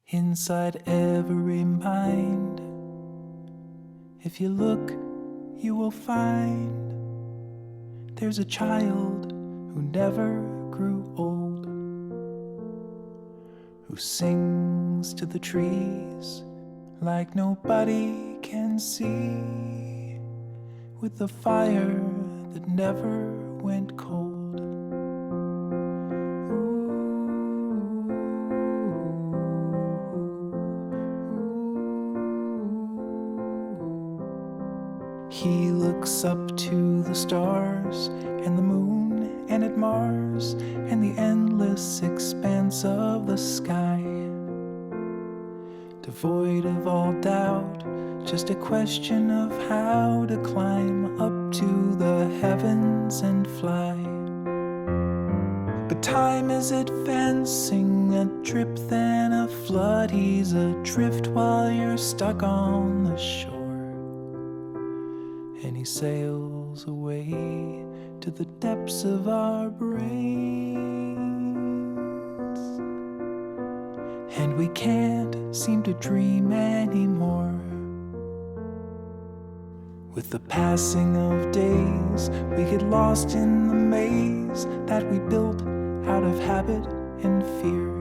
inside every mind. If you look, you will find there's a child who never grew old, who sings to the trees like nobody can see, with a fire that never went cold. He looks up to the stars and the moon and at Mars and the endless expanse of the sky. Devoid of all doubt, just a question of how to climb up to the heavens and fly. But time is advancing, a drip then a flood. He's adrift while you're stuck on the shore, and he sails away to the depths of our brains. And we can't seem to dream anymore. With the passing of days, we get lost in the maze that we built out of habit and fear.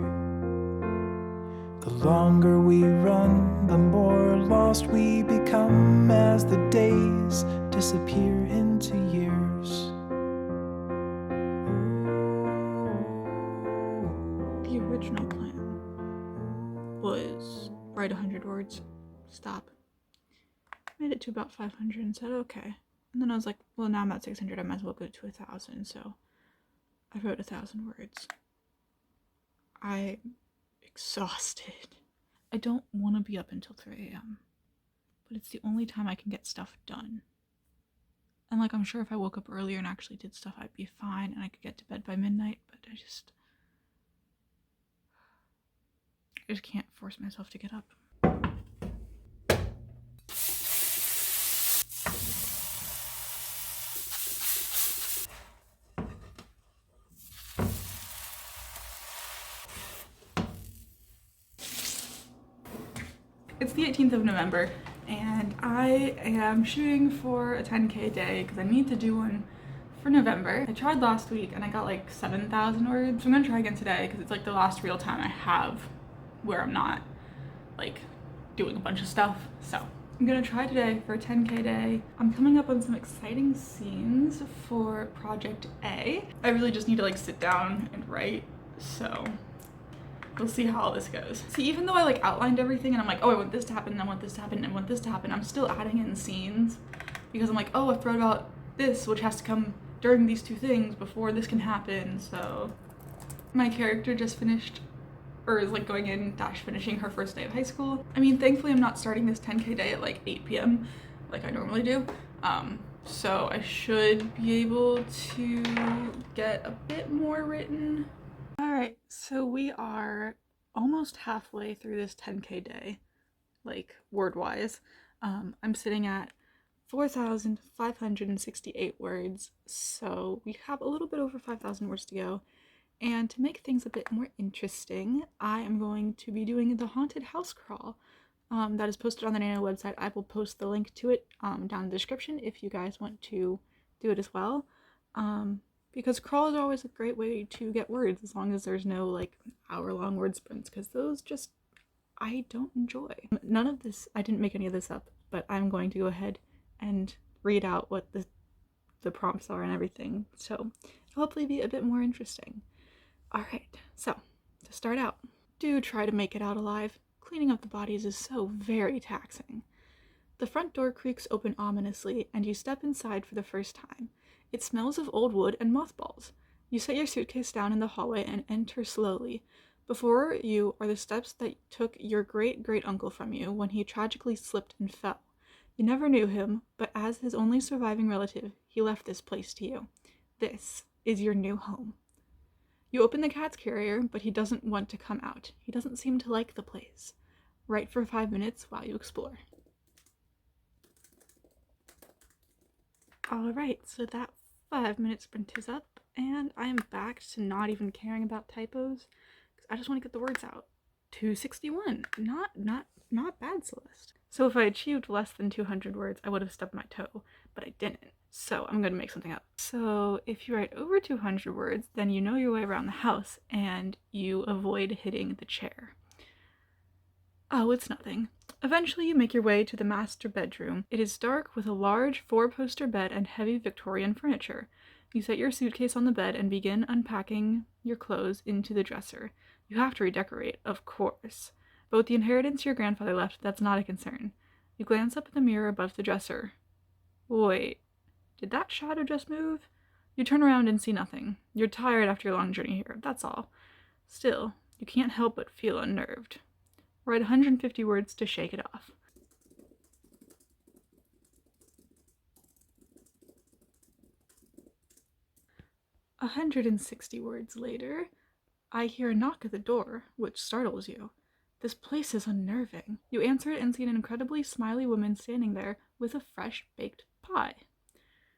The longer we run, the more lost we become as the days disappear into years. The original plan was write 100 words, stop. Made it to about 500 and said, okay. And then I was like, well, now I'm at 600, I might as well go to 1,000. So I wrote 1,000 words. I'm exhausted. I don't want to be up until 3 a.m., but it's the only time I can get stuff done. And like, I'm sure if I woke up earlier and actually did stuff, I'd be fine and I could get to bed by midnight, but I just can't force myself to get up. It's the 18th of November, and I am shooting for a 10K day because I need to do one for November. I tried last week and I got like 7,000 words. So I'm gonna try again today because it's like the last real time I have where I'm not like doing a bunch of stuff. So I'm gonna try today for a 10K day. I'm coming up on some exciting scenes for Project A. I really just need to like sit down and write, so we'll see how all this goes. See, even though I like outlined everything and I'm like, oh, I want this to happen, and I want this to happen, and I want this to happen, I'm still adding in scenes because I'm like, oh, I've thought about this, which has to come during these two things before this can happen. So my character just finished, or is like going in dash finishing her first day of high school. I mean, thankfully I'm not starting this 10K day at like 8 p.m. like I normally do. So I should be able to get a bit more written. Alright, so we are almost halfway through this 10K day, like word-wise. I'm sitting at 4,568 words, so we have a little bit over 5,000 words to go. And to make things a bit more interesting, I am going to be doing the haunted house crawl that is posted on the Nano website. I will post the link to it down in the description if you guys want to do it as well. Because crawl is always a great way to get words, as long as there's no like hour-long word sprints, because those just, I don't enjoy. None of this, I didn't make any of this up, but I'm going to go ahead and read out what the prompts are and everything, so it'll hopefully be a bit more interesting. Alright, so to start out, do try to make it out alive. Cleaning up the bodies is so very taxing. The front door creaks open ominously, and you step inside for the first time. It smells of old wood and mothballs. You set your suitcase down in the hallway and enter slowly. Before you are the steps that took your great-great-uncle from you when he tragically slipped and fell. You never knew him, but as his only surviving relative, he left this place to you. This is your new home. You open the cat's carrier, but he doesn't want to come out. He doesn't seem to like the place. Write for 5 minutes while you explore. Alright, so that 5-minute sprint is up, and I am back to not even caring about typos, because I just want to get the words out. 261. Not bad, Celeste. So if I achieved less than 200 words, I would have stubbed my toe, but I didn't. So I'm going to make something up. So if you write over 200 words, then you know your way around the house and you avoid hitting the chair. Oh, it's nothing. Eventually you make your way to the master bedroom. It is dark with a large 4-poster bed and heavy Victorian furniture. You set your suitcase on the bed and begin unpacking your clothes into the dresser. You have to redecorate, of course. But with the inheritance your grandfather left, that's not a concern. You glance up at the mirror above the dresser. Wait, did that shadow just move? You turn around and see nothing. You're tired after your long journey here, that's all. Still, you can't help but feel unnerved. Write 150 words to shake it off. A 160 words later, I hear a knock at the door, which startles you. This place is unnerving. You answer it and see an incredibly smiley woman standing there with a fresh baked pie.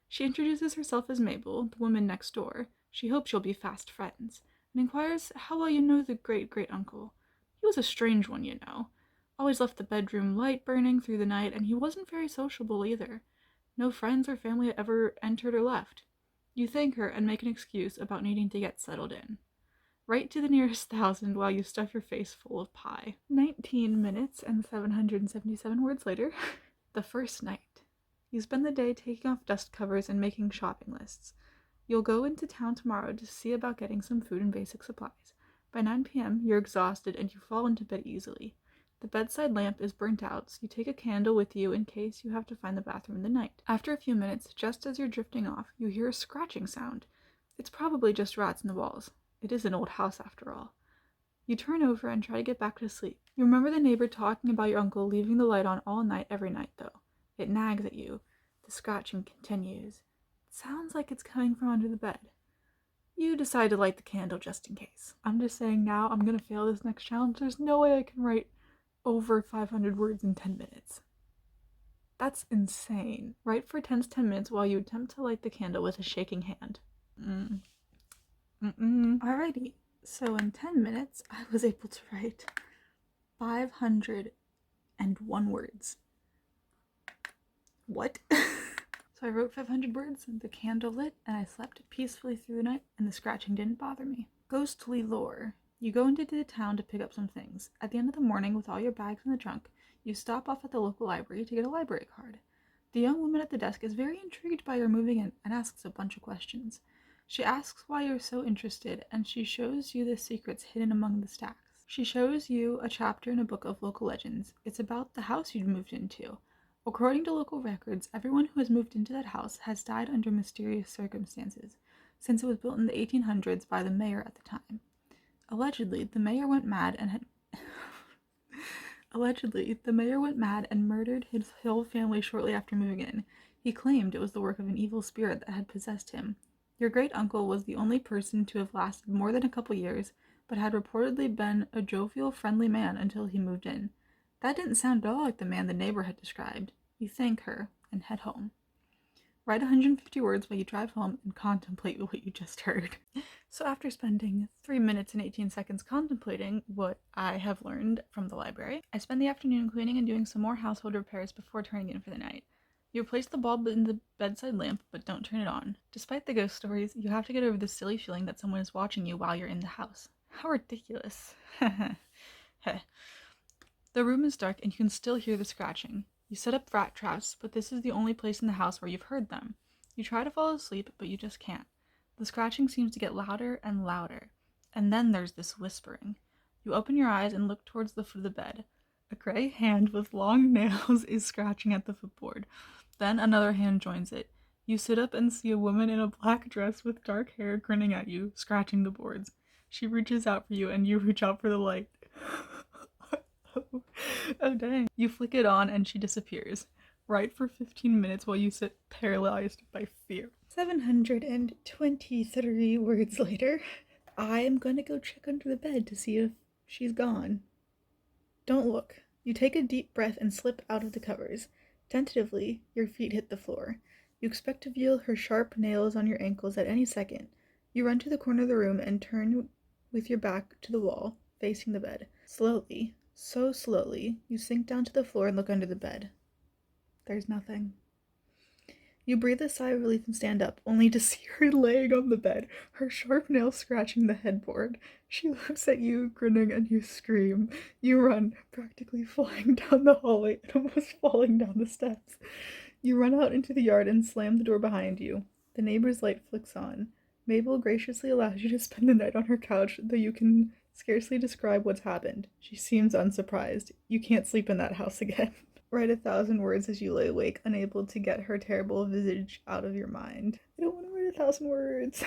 She introduces herself as Mabel, the woman next door. She hopes you'll be fast friends, and inquires how well you know the great-great-uncle. He was a strange one, you know. Always left the bedroom light burning through the night, and he wasn't very sociable either. No friends or family ever entered or left. You thank her and make an excuse about needing to get settled in. Write to the nearest 1,000 while you stuff your face full of pie. 19 minutes and 777 words later. The first night. You spend the day taking off dust covers and making shopping lists. You'll go into town tomorrow to see about getting some food and basic supplies. By 9 p.m., you're exhausted and you fall into bed easily. The bedside lamp is burnt out, so you take a candle with you in case you have to find the bathroom in the night. After a few minutes, just as you're drifting off, you hear a scratching sound. It's probably just rats in the walls. It is an old house after all. You turn over and try to get back to sleep. You remember the neighbor talking about your uncle leaving the light on all night every night, though. It nags at you. The scratching continues. It sounds like it's coming from under the bed. You decide to light the candle just in case. I'm just saying now I'm gonna fail this next challenge. There's no way I can write over 500 words in 10 minutes. That's insane. Write for 10 to 10 minutes while you attempt to light the candle with a shaking hand. Alrighty, so in 10 minutes I was able to write 501 words. What? So I wrote 500 words, the candle lit, and I slept peacefully through the night, and the scratching didn't bother me. Ghostly lore. You go into the town to pick up some things. At the end of the morning, with all your bags in the trunk, you stop off at the local library to get a library card. The young woman at the desk is very intrigued by your moving in and asks a bunch of questions. She asks why you're so interested, and she shows you the secrets hidden among the stacks. She shows you a chapter in a book of local legends. It's about the house you'd moved into. According to local records, everyone who has moved into that house has died under mysterious circumstances, since it was built in the 1800s by the mayor at the time. Allegedly, the mayor went mad and murdered his whole family shortly after moving in. He claimed it was the work of an evil spirit that had possessed him. Your great-uncle was the only person to have lasted more than a couple years, but had reportedly been a jovial, friendly man until he moved in. That didn't sound at all like the man the neighbor had described. You thank her and head home. Write 150 words while you drive home and contemplate what you just heard. So after spending 3 minutes and 18 seconds contemplating what I have learned from the library, I spend the afternoon cleaning and doing some more household repairs before turning in for the night. You replace the bulb in the bedside lamp, but don't turn it on. Despite the ghost stories, you have to get over the silly feeling that someone is watching you while you're in the house. How ridiculous. The room is dark and you can still hear the scratching. You set up rat traps, but this is the only place in the house where you've heard them. You try to fall asleep, but you just can't. The scratching seems to get louder and louder. And then there's this whispering. You open your eyes and look towards the foot of the bed. A gray hand with long nails is scratching at the footboard. Then another hand joins it. You sit up and see a woman in a black dress with dark hair grinning at you, scratching the boards. She reaches out for you and you reach out for the light. Oh dang. You flick it on and she disappears. Write for 15 minutes while you sit paralyzed by fear. 723 words later, I am gonna go check under the bed to see if she's gone. Don't look. You take a deep breath and slip out of the covers. Tentatively, your feet hit the floor. You expect to feel her sharp nails on your ankles at any second. You run to the corner of the room and turn with your back to the wall, facing the bed. Slowly, so slowly, you sink down to the floor and look under the bed. There's nothing. You breathe a sigh of relief and stand up, only to see her laying on the bed, her sharp nails scratching the headboard. She looks at you, grinning, and you scream. You run, practically flying down the hallway and almost falling down the steps. You run out into the yard and slam the door behind you. The neighbor's light flicks on. Mabel graciously allows you to spend the night on her couch, though you can scarcely describe what's happened. She seems unsurprised. You can't sleep in that house again. Write 1,000 words as you lay awake, unable to get her terrible visage out of your mind. I don't want to write 1,000 words.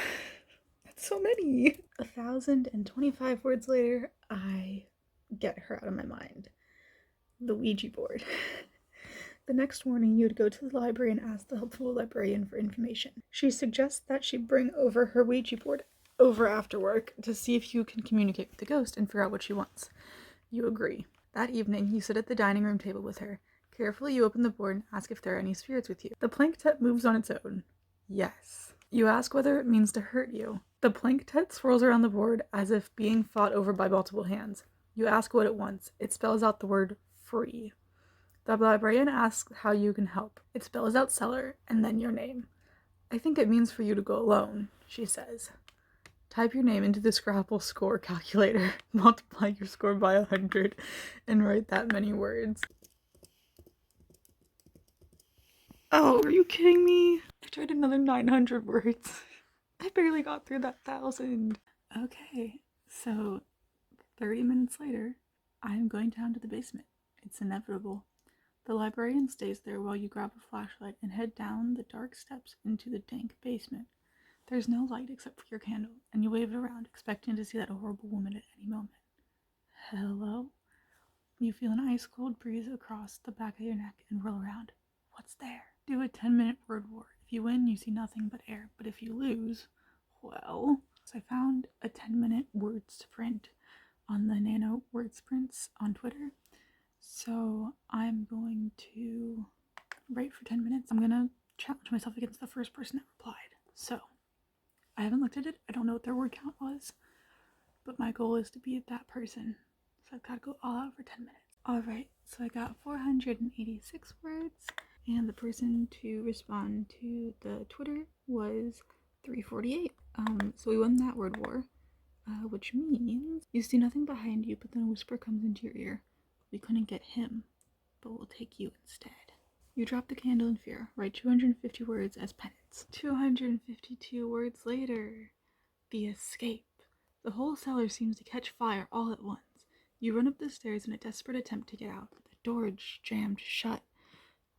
That's so many. 1,025 words later, I get her out of my mind. The Ouija board. The next morning, you would go to the library and ask the helpful librarian for information. She suggests that she bring over her Ouija board over after work to see if you can communicate with the ghost and figure out what she wants. You agree. That evening, you sit at the dining room table with her. Carefully, you open the board and ask if there are any spirits with you. The planktet moves on its own. Yes. You ask whether it means to hurt you. The planktet swirls around the board as if being fought over by multiple hands. You ask what it wants. It spells out the word free. The librarian asks how you can help. It spells out cellar and then your name. I think it means for you to go alone, she says. Type your name into the Scrabble score calculator, multiply your score by 100, and write that many words. Oh, are you kidding me? I tried another 900 words. I barely got through that 1,000. Okay, so 30 minutes later, I am going down to the basement. It's inevitable. The librarian stays there while you grab a flashlight and head down the dark steps into the dank basement. There's no light except for your candle, and you wave it around, expecting to see that horrible woman at any moment. Hello? You feel an ice-cold breeze across the back of your neck and roll around. What's there? Do a 10-minute word war. If you win, you see nothing but air, but if you lose, well... So I found a 10-minute word sprint on the NaNoWriMo sprints on Twitter. So I'm going to write for 10 minutes. I'm going to challenge myself against the first person that replied. So I haven't looked at it. I don't know what their word count was, but my goal is to be that person. So I've got to go all out for 10 minutes. Alright, so I got 486 words, and the person to respond to the Twitter was 348. So we won that word war, which means you see nothing behind you, but then a whisper comes into your ear. We couldn't get him, but we'll take you instead. You drop the candle in fear. Write 250 words as penance. 252 words later. The escape. The whole cellar seems to catch fire all at once. You run up the stairs in a desperate attempt to get out. The door is jammed shut.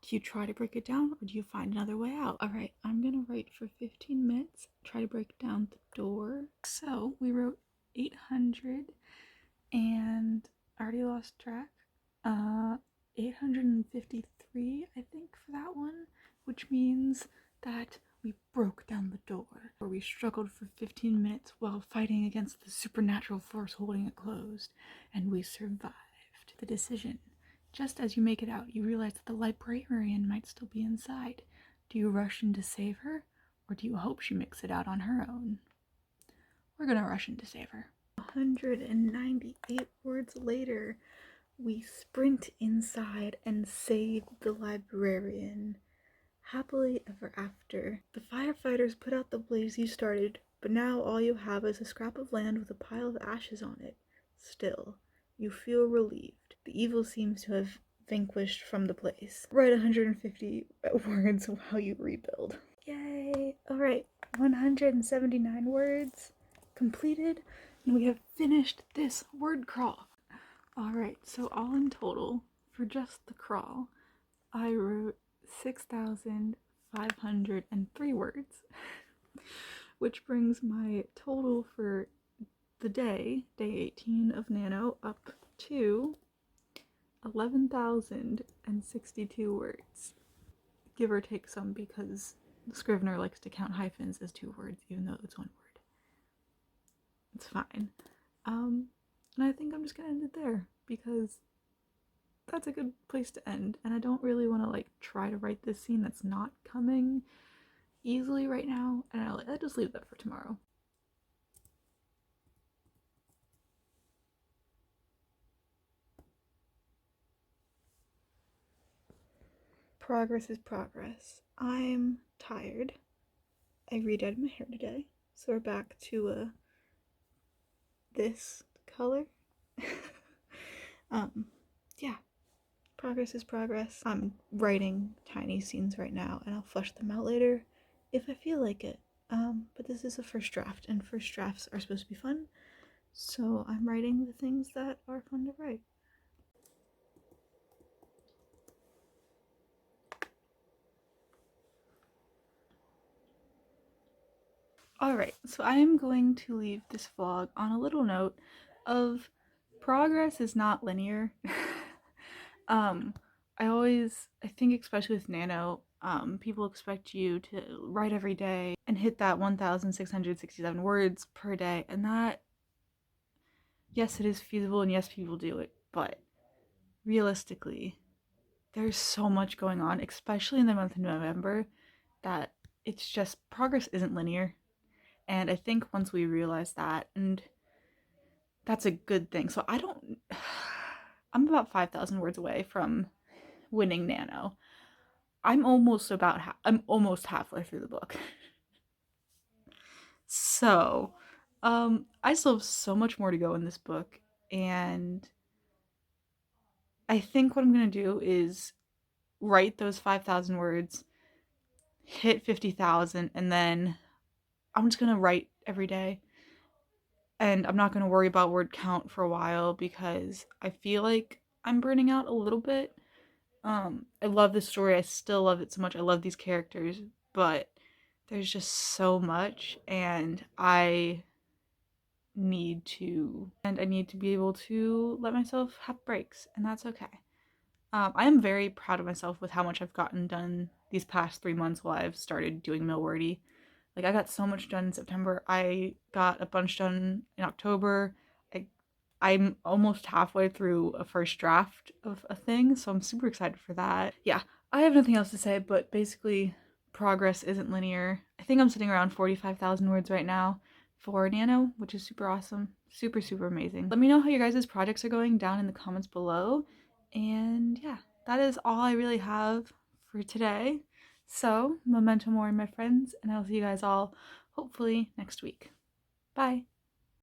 Do you try to break it down, or do you find another way out? Alright, I'm gonna write for 15 minutes, try to break down the door. So, we wrote 800, and I already lost track. 853, I think, for that one, which means that we broke down the door, where we struggled for 15 minutes while fighting against the supernatural force holding it closed, and we survived. The decision. Just as you make it out, you realize that the librarian might still be inside. Do you rush in to save her, or do you hope she makes it out on her own? We're gonna rush in to save her. 198 words later, we sprint inside and save the librarian. Happily ever after. The firefighters put out the blaze you started, but now all you have is a scrap of land with a pile of ashes on it. Still, you feel relieved. The evil seems to have vanquished from the place. Write 150 words while you rebuild. Yay! Alright, 179 words completed, and we have finished this word crawl. Alright, so all in total, for just the crawl, I wrote 6,503 words, which brings my total for the day 18 of Nano, up to 11,062 words. Give or take some, because Scrivener likes to count hyphens as 2 words, even though it's 1 word. It's fine. And I think I'm just gonna end it there, because that's a good place to end, and I don't really want to try to write this scene that's not coming easily right now, and I'll just leave that for tomorrow. Progress is progress. I'm tired. I redyed my hair today, so we're back to this color. Yeah, progress is progress. I'm writing tiny scenes right now, and I'll flesh them out later if I feel like it. But this is a first draft, and first drafts are supposed to be fun, so I'm writing the things that are fun to write. Alright, so I am going to leave this vlog on a little note of progress is not linear. I think especially with Nano, people expect you to write every day and hit that 1,667 words per day, and that, yes, it is feasible and yes, people do it, but realistically, there's so much going on, especially in the month of November, that it's just progress isn't linear. And I think once we realize that, and that's a good thing. So I'm about 5,000 words away from winning Nano. I'm almost halfway through the book. So, I still have so much more to go in this book, and I think what I'm gonna do is write those 5,000 words, hit 50,000, and then I'm just gonna write every day. And I'm not gonna worry about word count for a while because I feel like I'm burning out a little bit. I love this story. I still love it so much. I love these characters, but there's just so much, and I need to be able to let myself have breaks, and that's okay. I am very proud of myself with how much I've gotten done these past 3 months while I've started doing Millwordy. Like, I got so much done in September. I got a bunch done in October. I'm almost halfway through a first draft of a thing, so I'm super excited for that. Yeah, I have nothing else to say, but basically, progress isn't linear. I think I'm sitting around 45,000 words right now for Nano, which is super awesome. Super, super amazing. Let me know how your guys' projects are going down in the comments below. And yeah, that is all I really have for today. So, memento mori, my friends, and I'll see you guys all hopefully next week. Bye!